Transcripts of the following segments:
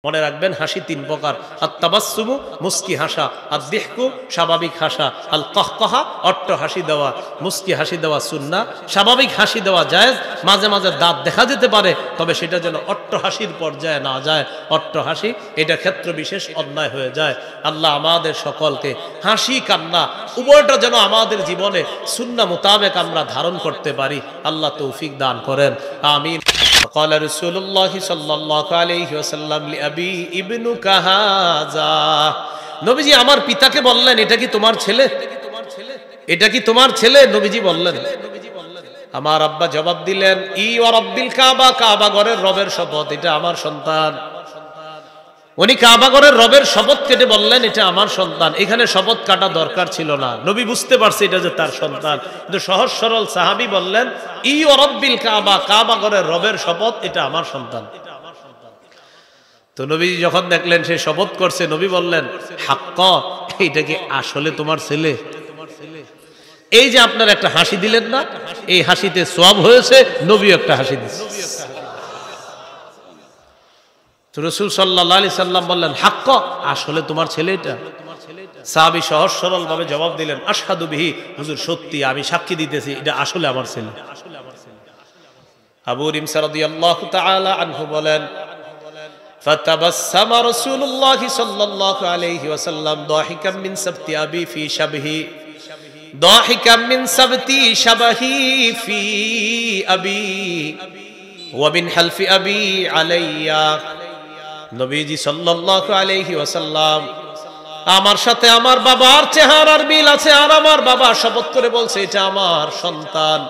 মনে রাখবেন হাসি তিন প্রকার, আত-তাবাসসুমু মুস্কি হাসা, আদ-দিহকু স্বাভাবিক হাসা, আল কাহকাহা অট্ট হাসি দেওয়া। মুস্কি হাসি দেওয়া সুন্নাহ, স্বাভাবিক হাসি দেওয়া জায়েজ, মাঝে মাঝে দাঁত দেখা যেতে পারে, তবে সেটা যেন অট্ট হাসির পর্যায়ে না যায়। অট্ট হাসি এটা ক্ষেত্র বিশেষ অন্যায় হয়ে যায়। আল্লাহ আমাদের সকলকে হাসি কান্না উভয়টা যেন আমাদের জীবনে সুন্নাহ মোতাবেক আমরা ধারণ করতে পারি, আল্লাহ তৌফিক দান করেন, আমিন। قال رسول الله صلى الله عليه وسلم لأبي ابنك هذا, নবীজি আমার পিতাকে বললেন, এটা কি তোমার ছেলে? এটা কি তোমার ছেলে? নবীজি বললেন। আমার আব্বা জবাব দিলেন, ই ওয়া রাব্বিল কাবা, কাবা ঘরের রবের শপথ, এটা আমার সন্তান। উনি কাবা ঘরের রবের শপথ কেটে বললেন এটা আমার সন্তান। এখানে শপথ কাটা দরকার ছিল না, নবী বুঝতে পারছে এটা যে তার সন্তান, কিন্তু সহজ সরল সাহাবী বললেন ই ওয়া রাব্বিল কাবা, কাবা ঘরের রবের শপথ, এটা আমার সন্তান। তো নবী যখন দেখলেন সে শপথ করছে, নবী বললেন হাক্ক, এটা কি আসলে তোমার ছেলে? এই যে আপনার একটা হাসি দিলেন না, এই হাসিতে সওয়াব হয়েছে, নবী একটা হাসি দিয়েছে। রাসূল সাল্লাল্লাহু আলাইহি সাল্লাম বললেন হাক্ক, আসলে তোমার ছেলে এটা? সাহাবী সহজ সরল ভাবে জবাব দিলেন আশহাদু বিহি, হুজুর সত্যি, আমি সাক্ষী দিতেছি এটা আসলে আমার ছেলে। আবু রিমসা রাদিয়াল্লাহু তাআলা আনহু বলেন ফাতাবাসসামা রাসূলুল্লাহ সাল্লাল্লাহু আলাইহি ওয়াসাল্লাম দাহিকাম মিন সাবতি আবি ফি শাবহি, দাহিকাম মিন সাবতি শাবহি ফি আবি ওয়া মিন হালফি আবি আলাইয়া। নবীজি সাল্লাল্লাহু আলাইহি ওয়াসাল্লাম আমার সাথে আমার বাবার চেহারার মিল আছে, আর আমার বাবা শপথ করে বলছে এটা আমার সন্তান।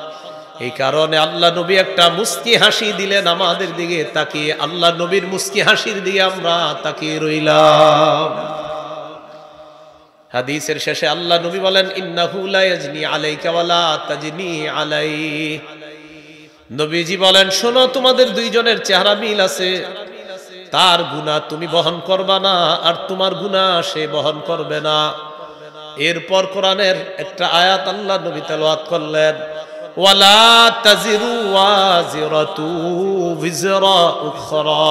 এই কারণে আল্লাহ নবী একটা মুস্কি হাসি দিলেন আমাদের দিকে তাকিয়ে, আল্লাহ নবীর মুস্কি হাসির দিকে আমরা তাকিয়ে রইলাম। হাদিসের শেষে আল্লাহ নবী বলেন ইন্নাহু লা ইয়াজনি আলাইকা ওয়ালা তাজনি আলাই। নবীজি বলেন শোনো, তোমাদের দুইজনের চেহারা মিল আছে, তার গুনাহ তুমি বহন করবা না, আর তোমার গুনাহ সে বহন করবে না। এরপর কোরআনের একটা আয়াত আল্লাহ নবী তেলাওয়াত করলেন, ওয়ালা তাজিরু ওয়াজিরাতু বিজরা উখরা।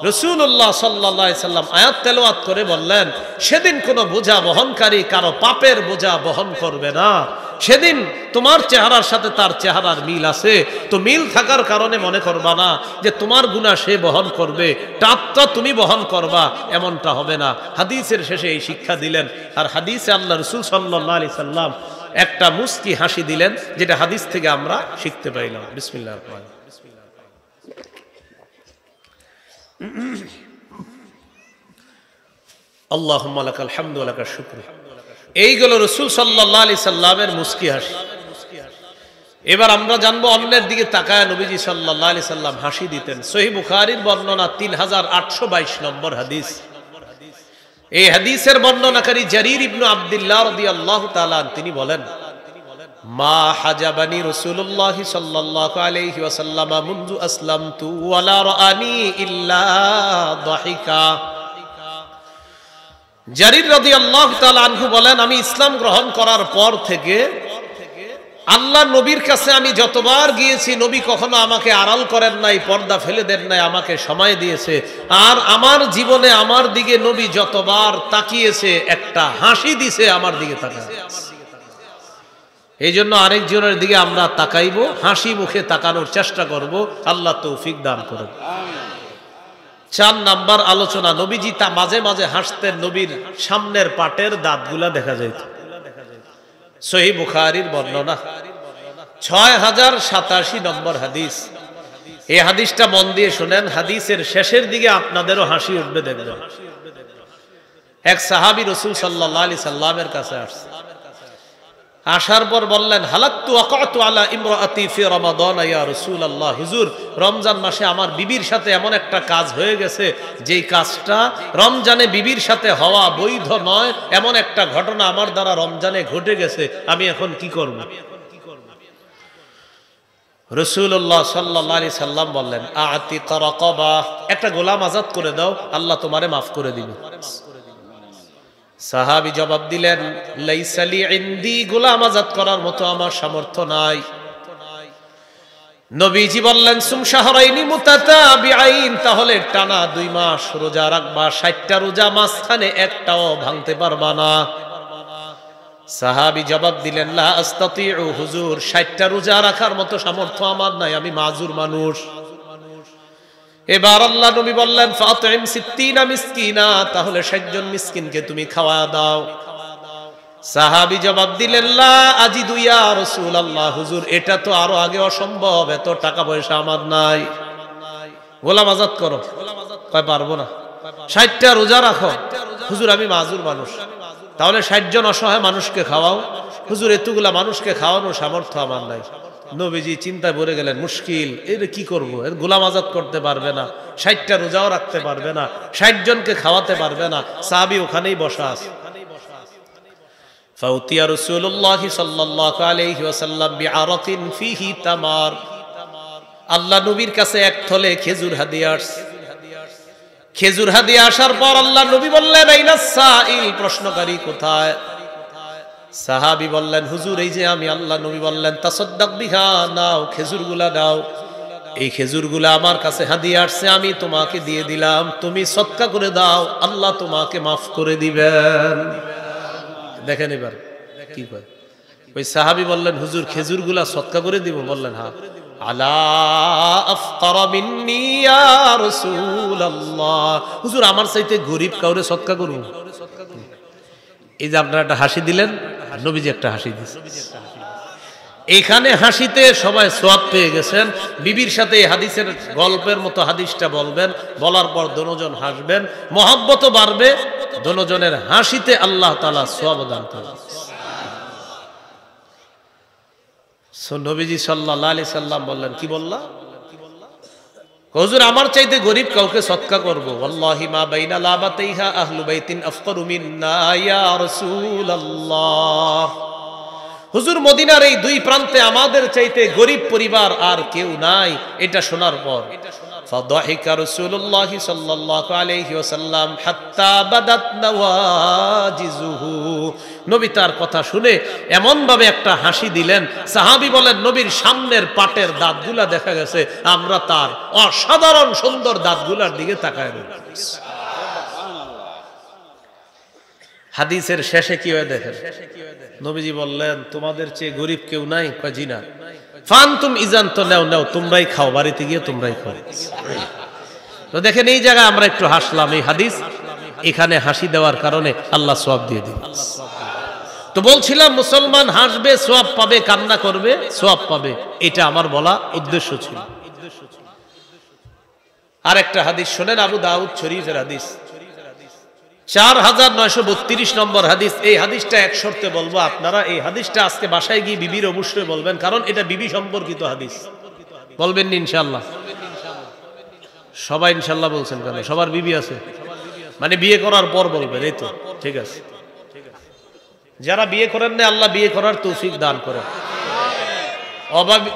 রাসূলুল্লাহ সাল্লাল্লাহু আলাইহি সাল্লাম আয়াত তেলাওয়াত করে বললেন সেদিন কোন বোঝা বহনকারী কারো পাপের বোঝা বহন করবে না। সেদিন তোমার চেহারার সাথে তার চেহারার মিল আছে, তো মিল থাকার কারণে মনে করবা না যে তোমার গুনাহ সে বহন করবে, টাপটা তুমি বহন করবা, এমনটা হবে না। হাদিসের শেষে এই শিক্ষা দিলেন। আর হাদিসে আল্লাহ রাসূল সাল্লাল্লাহু আলাইহি সাল্লাম একটা মুস্কি হাসি দিলেন, যেটা হাদিস থেকে আমরা শিখতে পাইলাম। বিসমিল্লাহির রহমানির রহিম। আল্লাহুম্মা লাকাল হামদু ওয়া লাকাশ শুকর। এইগুলো রাসূল সাল্লাল্লাহু আলাইহি সাল্লামের মুস্কি হাসি। এবার আমরা জানবো অন্যের দিকে তাকায় নবীজি সাল্লাল্লাহু আলাইহি সাল্লাম হাসি দিতেন। সহিহ বুখারীর বর্ণনা 3822 নম্বর হাদিস। এই হাদিসের বর্ণনাকারী জারীর ইবনে আব্দুল্লাহ রাদিয়াল্লাহু তাআলা তিনি বলেন মা হাজাবানি রাসূলুল্লাহ সাল্লাল্লাহু আলাইহি ওয়াসাল্লাম মুনযু আসলামতু ওয়ালা রাআনি ইল্লা দাহিকা। জারীর রাদিয়াল্লাহু তাআলা আনহু বলেন আমি ইসলাম গ্রহণ করার পর থেকে আল্লাহ নবীর কাছে আমি যতবার গিয়েছি, নবী কখনো আমাকে আড়াল করেন নাই, পর্দা ফেলে দেন নাই, আমাকে সময় দিয়েছে। আর আমার জীবনে আমার দিকে নবী যতবার তাকিয়েছে একটা হাসি দিছে আমার দিকে তাকায়। এই জন্য আরেকজনের দিকে আমরা তাকাইবো, হাসি মুখে তাকানোর চেষ্টা করব, আল্লাহ তৌফিক দান করুন। 4 নাম্বার আলোচনা, নবীজি তা মাঝে মাঝে হাসতেন, নবীর সামনের পাটের দাঁতগুলা দেখা যেত। সহিহ বুখারীর বর্ণনা 6087 নম্বর হাদিস। এই হাদিসটা মন দিয়ে শুনেন, হাদিসের শেষের দিকে আপনাদেরও হাসি উঠবে দেখবেন। এক সাহাবী রাসূল সাল্লাল্লাহু আলাইহি সাল্লামের কাছে আসছে, আসার পর বললেন হালাকতু ওয়াকাতু আলা ইমরাআতি ফি রমাদান ইয়া রাসূলুল্লাহ। হুজুর, রমজান মাসে আমার বিবির সাথে এমন একটা কাজ হয়ে গেছে যেই কাজটা রমজানে বিবির সাথে হওয়া বৈধ নয়, এমন একটা ঘটনা আমার দ্বারা রমজানে ঘটে গেছে, আমি এখন কি করব? রাসূলুল্লাহ সাল্লাল্লাহু আলাইহি সাল্লাম বললেন আ'তিক রাকাবা, একটা গোলাম আযাদ করে দাও, আল্লাহ তোমারে মাফ করে দিবে। সাহাবী জবাব দিলেন লাইসা লি ইনদি, গোলাম আযাদ করার মতো আমার সামর্থ্য নাই। নবীজি বললেন সুম শাহরাইনি মুতাতাবিআইন, তাহলে টানা 2 মাস রোজা রাখবা, 60টা রোজা, মাঝখানে একটাও ভাঙতে পারবা না। সাহাবী জবাব দিলেন লা আস্তাতিউ হুজুর, 60টা রোজা রাখার মতো সামর্থ্য আমার নাই, আমি মাজুর মানুষ। এবার আল্লাহ নবী বললেন ফাতিম 60 মিসকিনা, তাহলে 60 জন মিসকিনকে তুমি খাওয়া দাও। সাহাবী জবাব দিলেন লা আজিদু ইয়া রাসূলুল্লাহ, হুজুর এটা তো আরো আগে অসম্ভব, এত টাকা পয়সা আমার নাই। গোলাম আজাদ করো, কয় পারবো না। 60টা রোজা রাখো, হুজুর আমি মাজুর মানুষ। তাহলে 60 জন অসহায় মানুষকে খাওয়াও, হুজুর এতগুলা মানুষকে খাওয়ানোর সামর্থ্য আমার নাই। নবীজি চিন্তায় পড়ে গেলেন, মুশকিল, এর কি করব, এর গোলাম আজাদ করতে পারবে না, 60টা রোজাও রাখতে পারবে না, 60 জনকে খাওয়াতে পারবে না। সাহাবী ওখানেই বসা আছে। ফাউতিয়া রাসূলুল্লাহ সাল্লাল্লাহু আলাইহি ওয়াসাল্লাম বিআরাকিন ফিহি তামার, আল্লাহ নবীর কাছে এক থলে খেজুর হাদিয়া আসছে। খেজুর হাদিয়া আসার পর আল্লাহ নবী বললেন আইনাস সাইল, প্রশ্নকারী কোথায়? সাহাবী বললেন হুজুর এই যে আমি। আল্লাহ নবী বললেন তাসাদদাক বিহা, নাও খেজুরগুলা নাও, এই খেজুরগুলা আমার কাছে হাদিয়া আসছে, আমি তোমাকে দিয়ে দিলাম, তুমি সদকা করে দাও, আল্লাহ তোমাকে মাফ করে দিবেন। দেখেন এবার কি কয়। ওই সাহাবী বললেন হুজুর খেজুরগুলা সদকা করে দিব? বললেন হ্যাঁ। আলা আফকারা মিন্নি ইয়া রাসূলুল্লাহ, হুজুর আমার চাইতে গরীব কাউরে সদকা করব? এই যে আপনারা একটা হাসি দিলেন, নবীজি একটা হাসি দিয়েছেন। এখানে হাসিতে সবাই সওয়াব পেয়ে গেছেন। বিবির সাথে এই হাদিসের গল্পের মতো হাদিসটা বলবেন, বলার পর দোনোজন হাসবেন, মহব্বতও বাড়বে, দোনোজনের হাসিতে আল্লাহ তাআলা সওয়াব দান করবেন। নবীজি সাল্লাল্লাহু আলাইহি সাল্লাম বললেন কি বললা? হুজুর আমার চাইতে গরীব কাউকে সদকা করব। ওয়াল্লাহি মা বাইনা লাবাতাইহা আহলু বাইতিন আফকারু মিন্না ইয়া রাসূলুল্লাহ, হুজুর মদিনার এই 2 প্রান্তে আমাদের চাইতে গরীব পরিবার আর কেউ নাই। এটা শোনার পর ফাদাহিকা রাসূলুল্লাহ সাল্লাল্লাহু আলাইহি ওয়াসাল্লাম হাত্তা বাদাত নওয়াজিজুহু, নবী তার কথা শুনে এমন ভাবে একটা হাসি দিলেন, সাহাবী বলেন নবীর সামনের পাটের দাঁতগুলা দেখা গেছে, আমরা তার অসাধারণ সুন্দর দাঁতগুলার দিকে তাকায় রইলাম। হাদিসের শেষে কি হয় দেখেন, নবীজি বললেন তোমাদের চেয়ে গরীব কেউ নাই? কয় জি না। ফান্তুম ইজান, তো নাও নাও, তোমরাই খাও, বাড়িতে গিয়ে তোমরাই খাও। তো দেখেন এই জায়গায় আমরা একটু হাসলাম, এই হাদিস এখানে হাসি দেওয়ার কারণে আল্লাহ সওয়াব দিয়ে দিবেন। তো বলছিলাম মুসলমান হাসবে সওয়াব পাবে, কান্না করবে সওয়াব পাবে, এটা আমার বলা উদ্দেশ্য ছিল। আর একটা হাদিস শোনেন, আবু দাউদ শরীফের হাদিস 4932 নম্বর হাদিস। এই হাদিসটা এক শর্তে বলবো, আপনারা এই হাদিসটা আজকে বাসায় গিয়ে বিবির অবশ্যই বলবেন, কারণ এটা বিবি সম্পর্কিত হাদিস। বলবেন নি ইনশাআল্লাহ? সবাই ইনশাআল্লাহ বলছেন কেন? সবার বিবি আছে, মানে বিয়ে করার পর বলবেন, এই তো ঠিক আছে। যারা বিয়ে করেন না আল্লাহ বিয়ে করার তৌফিক দান করেন।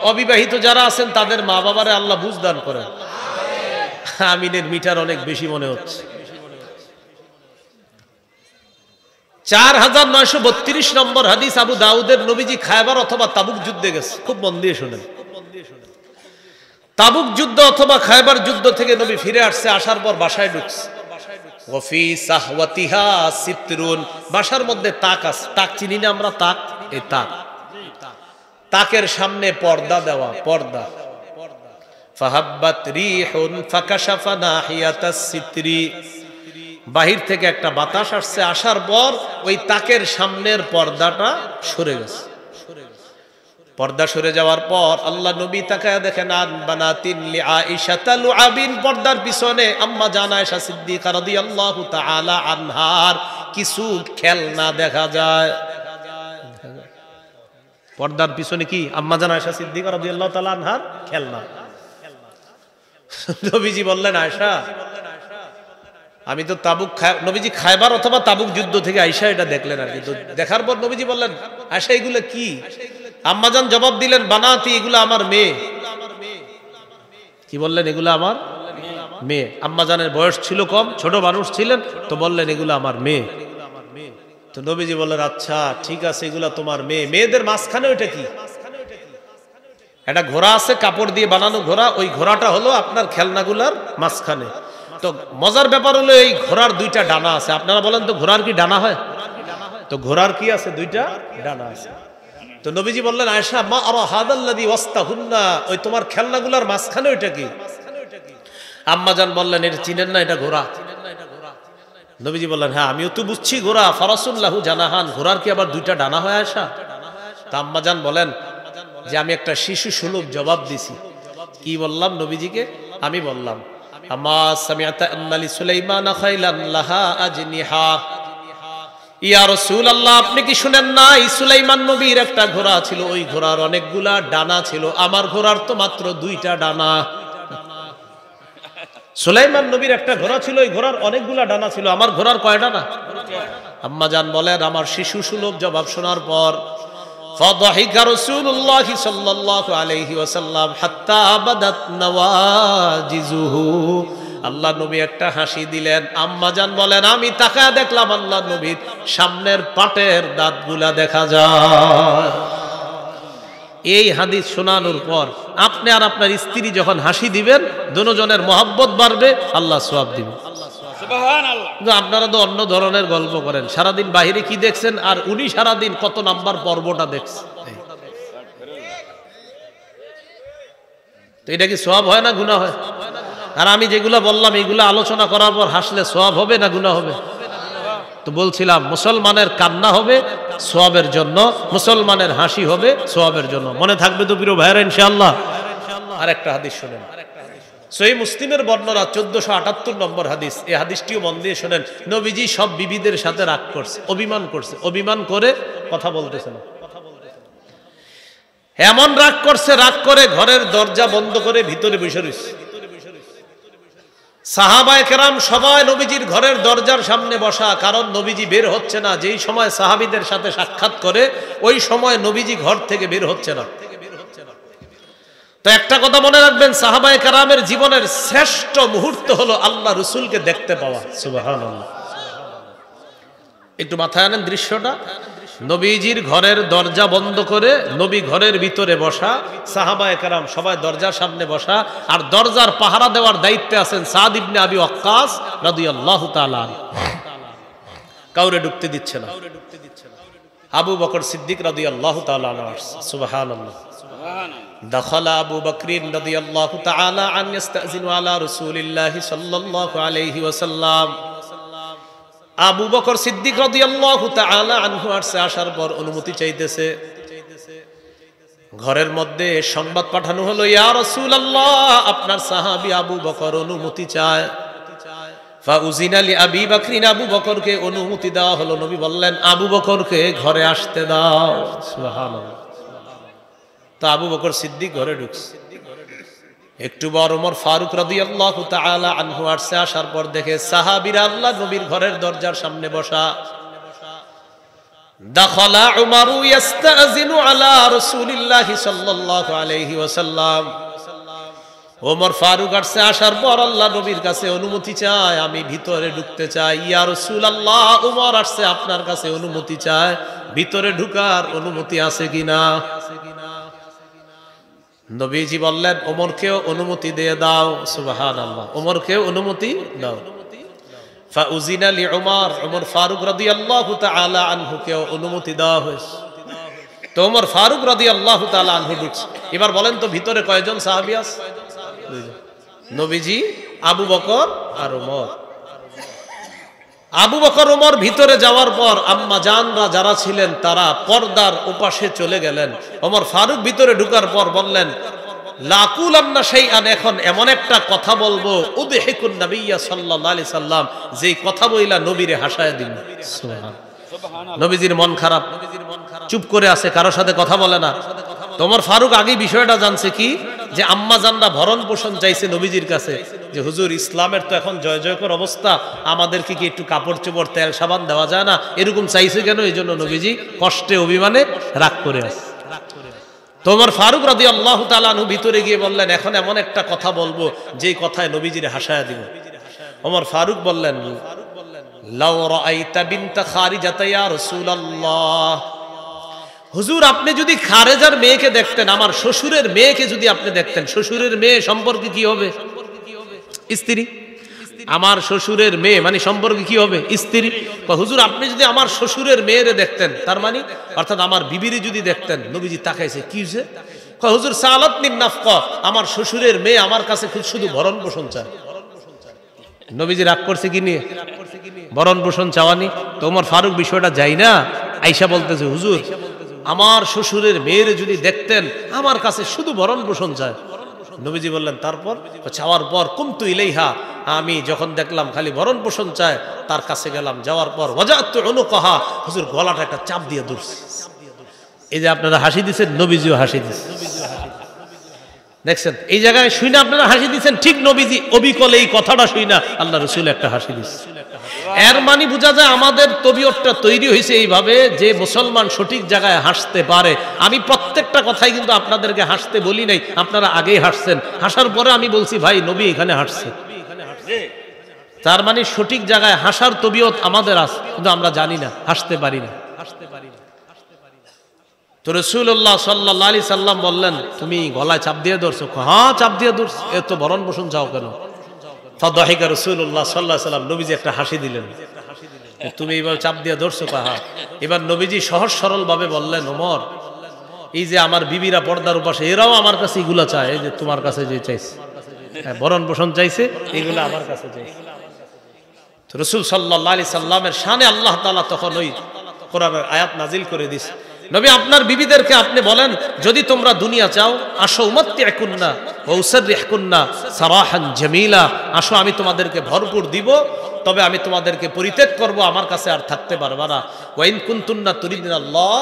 অবিবাহিত যারা আছেন তাদের মা বাবারে আল্লাহ বুঝ দান করেন। আমিনের মিটার অনেক বেশি মনে হচ্ছে। 4932 নম্বর হাদিস, আবু দাউদের, নবীজি খায়বার অথবা তাবুক যুদ্ধে গেছে। খুব মন দিয়ে শুনেন, তাবুক যুদ্ধ অথবা খায়বার যুদ্ধ থেকে নবী ফিরে আসছে, আসার পর বাসায় ঢুকছে। ওয়াফি সাহওয়াতিহা সিতরুন, বাসার মধ্যে তাক আছে, তাক চিনি না আমরা? তাক, এই তাক, তাকের সামনে পর্দা দেওয়া, পর্দা। ফাহাব্বাত রিহুন ফাকাশাফা নাহিয়াতাস সিতরি, বাহির থেকে একটা বাতাস আসছে, আসার পর ওই তাকের সামনের পর্দাটা সরে গেছে। পর্দা সরে যাওয়ার পর আল্লাহ নবী তাকায় দেখেন আন বানাতিন লিআইশা তালুআবিন, পর্দার পিছনে আম্মা জান আয়েশা সিদ্দিকা রাদিয়াল্লাহু তাআলা আনহার কিছু খেলনা দেখা যায়। পর্দার পিছনে কি? আম্মা জান আয়েশা সিদ্দিকা রাদিয়াল্লাহু তাআলা আনহার খেলনা। নবীজি বললেন আয়েশা, আমি তো তাবুক, নবীজি খায়বার অথবা তাবুক যুদ্ধ থেকে আয়েশা এটা দেখলেন আর কি। তো দেখার পর নবীজি বললেন আয়েশা এগুলো কি? আম্মাজান জবাব দিলেন বানাতি, এগুলো আমার মেয়ে। কি বললেন? এগুলো আমার মেয়ে। আম্মাজানের বয়স ছিল কম, ছোট মানুষ ছিলেন, তো বললেন এগুলো আমার মেয়ে। তো নবীজি বললেন আচ্ছা ঠিক আছে, এগুলো তোমার মেয়ে। মেয়েদের মাঝখানে ওইটা কি? একটা ঘোড়া আছে, কাপড় দিয়ে বানানো ঘোড়া, ওই ঘোড়াটা হলো আপনার খেলনাগুলার মাঝখানে। তো মজার ব্যাপার হলো এই ঘোড়ার দুইটা ডানা আছে। আপনারা বলেন তো ঘোড়ার কি ডানা হয়? তো ঘোড়ার কি আছে? দুইটা ডানা আছে। তো নবীজি বললেন, আয়েশা মা আরা হাদাল্লাযী ওয়াস্তাহুন্না, ওই তোমার খেলনাগুলার মাঝখানে ওইটা কি? আম্মা জান বললেন, এটা চিনেন না, এটা ঘোড়া। নবীজি বললেন, হ্যাঁ আমিও তো বুঝছি ঘোড়া, ফারাসুল্লাহু জানাহান, ঘোড়ার কি আবার দুইটা ডানা হয় আয়েশা? তা আম্মা জান বলেন যে আমি একটা শিশু সুলভ জবাব দিছি। কি বললাম নবীজিকে? আমি বললাম, আমা সামিআতা আন্না লিসুলাইমানা খাইলান লাহা আজনিহা, ইয়া রাসূলুল্লাহ আপনি কি শুনেন না, সুলাইমান নবীর একটা ঘোড়া ছিল, ওই ঘোড়ার অনেকগুলা ডানা ছিল, আমার ঘোড়ার তো মাত্র দুইটা ডানা। সুলাইমান নবীর একটা ঘোড়া ছিল, ওই ঘোড়ার অনেকগুলা ডানা ছিল, আমার ঘোড়ার কয় ডানা? আম্মা জান বলেন, আমার শিশু সুলভ জবাব শোনার পর ফাদাহিকা রাসূলুল্লাহ সাল্লাল্লাহু আলাইহি ওয়াসাল্লাম হাত্তা বাদাত নওয়াজিজুহু, আল্লাহ নবী একটা হাসি দিলেন। আম্মা জান বলেন, আমি তাকায় দেখলাম আল্লাহ নবীর সামনের পাটের দাঁতগুলা দেখা যায়। এই হাদিস শোনানোর পর আপনি আর আপনার স্ত্রী যখন হাসি দিবেন, দুজনের মহব্বত বাড়বে, আল্লাহ সওয়াব দিবেন। সুবহানাল্লাহ। আপনারা তো অন্য ধরনের গল্প করেন, সারাদিন বাহিরে কি দেখছেন, আর উনি সারাদিন কত নাম্বার পর্বটা দেখছেন। তো এটা কি সওয়াব হয় না গুনাহ হয়? আর আমি যেগুলা বললাম এইগুলা আলোচনা করার পর হাসলে সওয়াব হবে না গুনাহ হবে? তো বলছিলাম মুসলমানের কান্না হবে সওয়াবের জন্য, মুসলমানের হাসি হবে সওয়াবের জন্য। মনে থাকবে তো প্রিয় ভাইরা ইনশাআল্লাহ? আর একটা হাদিস শুনেন, সহিহ মুসলিমের বর্ণনা 1478 নম্বর হাদিস। এই হাদিসটিও মন দিয়ে শুনেন। নবীজি সব বিবিদের সাথে রাগ করছে, অভিমান করছে, অভিমান করে কথা বলতেছে না। এমন রাগ করছে, রাগ করে ঘরের দরজা বন্ধ করে ভিতরে বসে রয়েছে। সাহাবায়ে কেরাম সবাই নবীজির ঘরের দরজার সামনে বসা, কারণ নবীজি বের হচ্ছে না। যেই সময় সাহাবীদের সাথে সাক্ষাৎ করে ওই সময় নবীজি ঘর থেকে বের হচ্ছে না। তো একটা কথা মনে রাখবেন, সাহাবায়ে কেরামের জীবনের শ্রেষ্ঠ মুহূর্ত হলো আল্লাহ রাসূলকে দেখতে পাওয়া। সুবহানাল্লাহ। একটু মাথায় আনেন দৃশ্যটা। নবীজির ঘরের দরজা বন্ধ করে নবী ঘরের ভিতরে বসা, সাহাবায়ে কেরাম সবাই দরজার সামনে বসা, আর দরজার পাহারা দেওয়ার দায়িত্বে আছেন সাদ ইবনে আবি ওয়াক্কাস রাদিয়াল্লাহু তাআলা। কাউরে ঢুকতে দিচ্ছে না। আবু বকর সিদ্দিক রাদিয়াল্লাহু তাআলা আনহু। সুবহানাল্লাহ। দাখালা আবু বকর রাদিয়াল্লাহু তাআলা আন ইস্তাযিনু আলা রাসূলিল্লাহি সাল্লাল্লাহু আলাইহি ওয়াসাল্লাম। আবু বকর সিদ্দিক রাদিয়াল্লাহু তাআলা আনহু আসার পর অনুমতি চাইতেছে। ঘরের মধ্যে সংবাদ পাঠানো হলো, ইয়া রাসূলুল্লাহ আপনার সাহাবী আবু বকর অনুমতি চায়। ফাউজিনা লি আবি বকরিন, আবু বকরকে অনুমতি দেওয়া হলো। নবী বললেন, আবু বকরকে ঘরে আসতে দাও। সুবহানাল্লাহ। তো আবু বকর সিদ্দিক ঘরে ঢুকছে। একটু বড় ওমর ফারুক রাদিয়াল্লাহু তাআলা আনহু আসার পর দেখে সাহাবীরা আল্লাহ নবীর ঘরের দরজার সামনে বসা। দাখালা উমর ইস্তাযিনু আলা রাসূলিল্লাহি সাল্লাল্লাহু আলাইহি ওয়াসাল্লাম। ওমর ফারুক আসার পর আল্লাহ নবীর কাছে অনুমতি চায়, আমি ভিতরে ঢুকতে চাই। ইয়া রাসূলুল্লাহ উমর আসছে, আপনার কাছে অনুমতি চায়, ভিতরে ঢুকার অনুমতি আছে কিনা? নবীজি বললেন, ওমরকেও অনুমতি দিয়ে দাও। সুবহানাল্লাহ। ওমরকেও অনুমতি দাও। ফাউজিনা লি উমর, ওমর ফারুক রাদিয়াল্লাহু তাআলা আনহুকেও অনুমতি দেওয়া হয়েছে। তো ওমর ফারুক রাদিয়াল্লাহু তাআলা আনহু ঢুকছে। এবার বলেন তো ভিতরে কয়জন সাহাবী আছে? নবীজি, আবু বকর আর ওমর। আবু বকর ওমর ভিতরে যাওয়ার পর আম্মা জানরা যারা ছিলেন তারা পর্দার ওপাশে চলে গেলেন। ওমর ফারুক ভিতরে ঢোকার পর বললেন, লাকুলান্না শাইআন, এখন এমন একটা কথা বলবো, উদহিকুন নবিয়্যা সাল্লাল্লাহু আলাইহি সাল্লাম, যেই কথা বইলা নবীরে হাসায় দিন। সুবহানাল্লাহ। নবীজির মন খারাপ, চুপ করে আছে, কারোর সাথে কথা বলে না। ওমর ফারুক আগে বিষয়টা জানছে কি, যে আম্মা জানরা ভরণ পোষণ চাইছে নবীজির কাছে, যে হুজুর ইসলামের তো এখন জয় জয়কর অবস্থা, আমাদেরকে কি একটু কাপড় চোপড় তেল সাবান দেওয়া যায় না? এরকম চাইছে কেন? এই জন্য নবীজি কষ্টে অভিমানে রাগ করে আছে। তো ওমর ফারুক রাদিয়াল্লাহু তাআলা আনহু ভিতরে গিয়ে বললেন, এখন এমন একটা কথা বলবো যেই কথায় নবীজির হাসায়া দিব। ওমর ফারুক বললেন, লাউ রাআইতা বিনতা খারিজাতা ইয়া রাসূলুল্লাহ, হুজুর আপনি যদি খারেজার মেয়েকে দেখতেন, আমার শ্বশুরের মেয়েকে যদি আপনি দেখতেন, শ্বশুরের মেয়ে সম্পর্কে কি হবে? স্ত্রী। আমার শ্বশুরের মেয়ে মানে সম্পর্কে কি হবে? স্ত্রী। হুজুর আপনি যদি আমার শ্বশুরের মেয়েরে দেখতেন, তার মানে অর্থাৎ আমার বিবিরে যদি দেখতেন। নবীজি তাকাইছে, কি হয়েছে? হুজুর সালাতনিন নাফকা, আমার শ্বশুরের মেয়ে আমার কাছে শুধু ভরণ পোষণ চায়। নবীজি রাগ করছে কি নিয়ে? ভরণ পোষণ চাওয়ানি। তো ওমর ফারুক বিষয়টা যাই না, আয়েশা বলতেছে, হুজুর আমার শ্বশুরের মেয়েরে যদি দেখতেন, আমার কাছে শুধু ভরণ পোষণ চায়। নবীজি বললেন তারপর? চাওয়ার পর কুমতু ইলাইহা, আমি যখন দেখলাম খালি ভরণ পোষণ চায়, তার কাছে গেলাম। যাওয়ার পর ওয়াজাতু উনুকাহা, হুজুর গলাটা একটা চাপ দিয়ে ধরছে। এই যে আপনারা হাসি দিচ্ছেন, নবীজিও হাসি দিচ্ছে। দেখছেন এই জায়গায় শুই না আপনারা হাসি দিচ্ছেন, ঠিক নবীজি অবিকল এই কথাটা শুই না আল্লাহ রসুল একটা হাসি দিচ্ছে। এর মানে বোঝা যায় আমাদের তবিয়তটা তৈরি হয়েছে এইভাবে যে মুসলমান সঠিক জায়গায় হাসতে পারে। আমি প্রত্যেকটা কথাই কিন্তু আপনাদেরকে হাসতে বলি নাই, আপনারা আগেই হাসছেন। হাসার পরে আমি বলছি ভাই নবী এখানে হাসছে। তার মানে সঠিক জায়গায় হাসার তবিয়ত আমাদের আছে, কিন্তু আমরা জানি না, হাসতে পারি না। তো রাসূলুল্লাহ সাল্লাল্লাহু আলাইহি সাল্লাম বললেন, তুমি গলায় চাপ দিয়ে ধরছো? হ্যাঁ চাপ দিয়ে ধরছি। এত ভরণ পোষণ চাও কেন? ফাদাহিকা রাসূলুল্লাহ সাল্লাল্লাহু আলাইহি সাল্লাম, নবীজি একটা হাসি দিলেন। তুমি এইভাবে চাপ দিয়ে ধরছো কাহা? এবার নবীজি সহজ সরল ভাবে বললেন, ওমর এই যে আমার বিবিরা পর্দার উপাসে, এরাও আমার কাছে এগুলা চায়, এই যে তোমার কাছে যে চাইছে, ভরণ পোষণ চাইছে, এগুলো আমার কাছে চাইছে। তো রাসূল সাল্লাল্লাহু আলাইহি সাল্লামের শানে আল্লাহ তাআলা তখন ওই কোরআনের আয়াত নাজিল করে দিয়েছে। নবী আপনার বিবিদেরকে আপনি বলেন, যদি তোমরা দুনিয়া চাও, আসো উমাত্তিকুন্না ওয়া উসাররিহুকুন্না সারাহান জামিলা, আসো আমি তোমাদেরকে ভরপুর দিব, তবে আমি তোমাদেরকে পরিত্যাগ করব, আমার কাছে আর থাকতে পারবে না। ওয়া ইন কুনতুন্না তুরিদুনাল্লাহ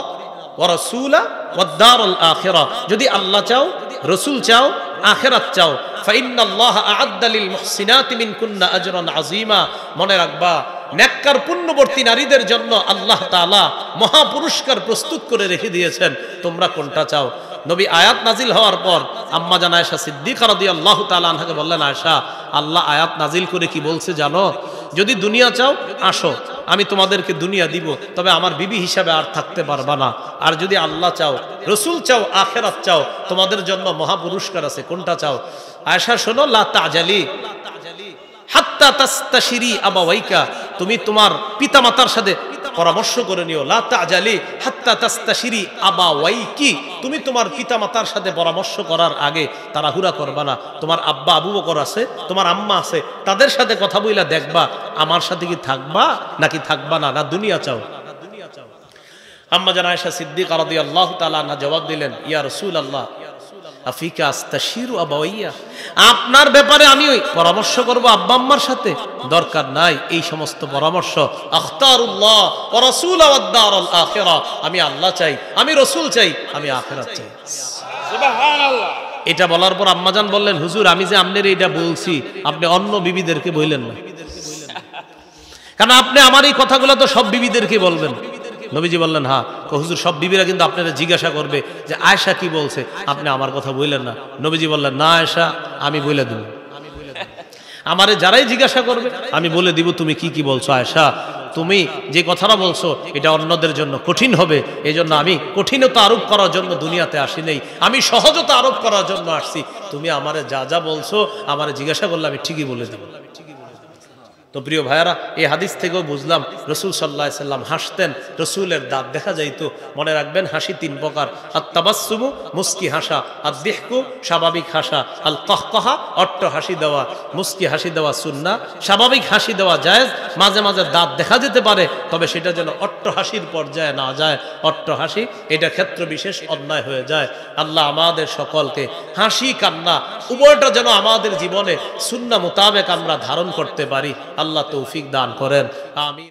ওয়া রাসূলা ওয়াদ দারুল আখিরা, যদি আল্লাহ চাও, রাসূল চাও, আখিরাত চাও, ফাইন্নাল্লাহা আ'আদ্দা লিল মুহসিনাতি মিনকুন্না আজরান আযীমা, মনে রাখবা নেককার পুণ্যবর্তী নারীদের জন্য আল্লাহ তাআলা মহা পুরস্কার প্রস্তুত করে রেখে দিয়েছেন, তোমরা কোনটা চাও? নবী আয়াত নাজিল হওয়ার পর আম্মা জান আয়েশা সিদ্দিকা রাদিয়াল্লাহু তাআলা আনহাকে বললেন, আয়েশা আল্লাহ আয়াত নাজিল করে কি বলছে জানো? যদি দুনিয়া চাও আসো, আমি তোমাদেরকে দুনিয়া দিব, তবে আমার বিবি হিসাবে আর থাকতে পারবা না। আর যদি আল্লাহ চাও, রাসূল চাও, আখিরাত চাও, তোমাদের জন্য মহা পুরস্কার আছে, কোনটা চাও? আয়েশা শোনো, লা তাজালি হাত্তা তাস্তাশিরি আবাওয়াইকা, তুমি তোমার পিতামাতার সাথে পরামর্শ করে নিও। লা তাজালি হাত্তা তাস্তাশিরি আবাওয়াইকি, তুমি তোমার পিতামাতার সাথে পরামর্শ করার আগে তাড়াহুড়া করবা না। তোমার আব্বা আবু বকর আছে, তোমার আম্মা আছে, তাদের সাথে কথা বইলা দেখবা আমার সাথে কি থাকবা নাকি থাকবা না, না দুনিয়া চাও। আম্মা জান আয়েশা সিদ্দিকা রাদিয়াল্লাহু তাআলা আনহা জবাব দিলেন, ইয়া রাসূলুল্লাহ আফিকা আস্তাশিরু আবাওয়াইয়া, আপনার ব্যাপারে আমি ওই পরামর্শ করব আব্বা আম্মার সাথে? দরকার নাই এই সমস্ত পরামর্শ। আখতারুল্লাহ ওয়া রাসূলা ওয়াদ দারুল আখিরা, আমি আল্লাহ চাই, আমি রাসূল চাই, আমি আখিরাত চাই। সুবহানাল্লাহ। এটা বলার পর আম্মাজান বললেন, হুজুর আমি যে আপনার এইটা বলছি, আপনি অন্য বিবিদেরকে বললেন না, কারণ আপনি আমার এই কথাগুলো তো সব বিবিদেরকে বলবেন। নবীজি বললেন, হ্যাঁ। হুজুর সব বিবিরা কিন্তু আপনারা জিজ্ঞাসা করবে যে আয়েশা কি বলছে, আপনি আমার কথা বললেন না। নবীজি বললেন, না আয়েশা আমি বলে দিব, আমারে যারাই জিজ্ঞাসা করবে আমি বলে দিব তুমি কি কি বলছো। আয়েশা তুমি যে কথাটা বলছো এটা অন্যদের জন্য কঠিন হবে, এই জন্য আমি কঠিনতা আরোপ করার জন্য দুনিয়াতে আসি নাই, আমি সহজতা আরোপ করার জন্য আসছি। তুমি আমারে যা যা বলছো আমারে জিজ্ঞাসা করলে আমি ঠিকই বলে দিব। তো প্রিয় ভাইয়ারা, এই হাদিস থেকেও বুঝলাম রাসূল সাল্লাল্লাহু আলাইহি সাল্লাম হাসতেন, রাসূলের দাঁত দেখা যাইতো। মনে রাখবেন হাসি তিন প্রকার, আত-তাবাসসুমু মুস্কি হাসা, আদ-দিহকু স্বাভাবিক হাসা, আল কাহকাহা অট্ট হাসি দেওয়া। মুস্কি হাসি দেওয়া সুন্নাহ, স্বাভাবিক হাসি দেওয়া জায়েজ, মাঝে মাঝে দাঁত দেখা যেতে পারে, তবে সেটা যেন অট্ট হাসির পর্যায়ে না যায়। অট্ট হাসি এটা ক্ষেত্র বিশেষ অন্যায় হয়ে যায়। আল্লাহ আমাদের সকলকে হাসি কান্না উভয়টা যেন আমাদের জীবনে সুন্নাহ মোতাবেক আমরা ধারণ করতে পারি। আল্লাহ তৌফিক দান করেন, আমিন।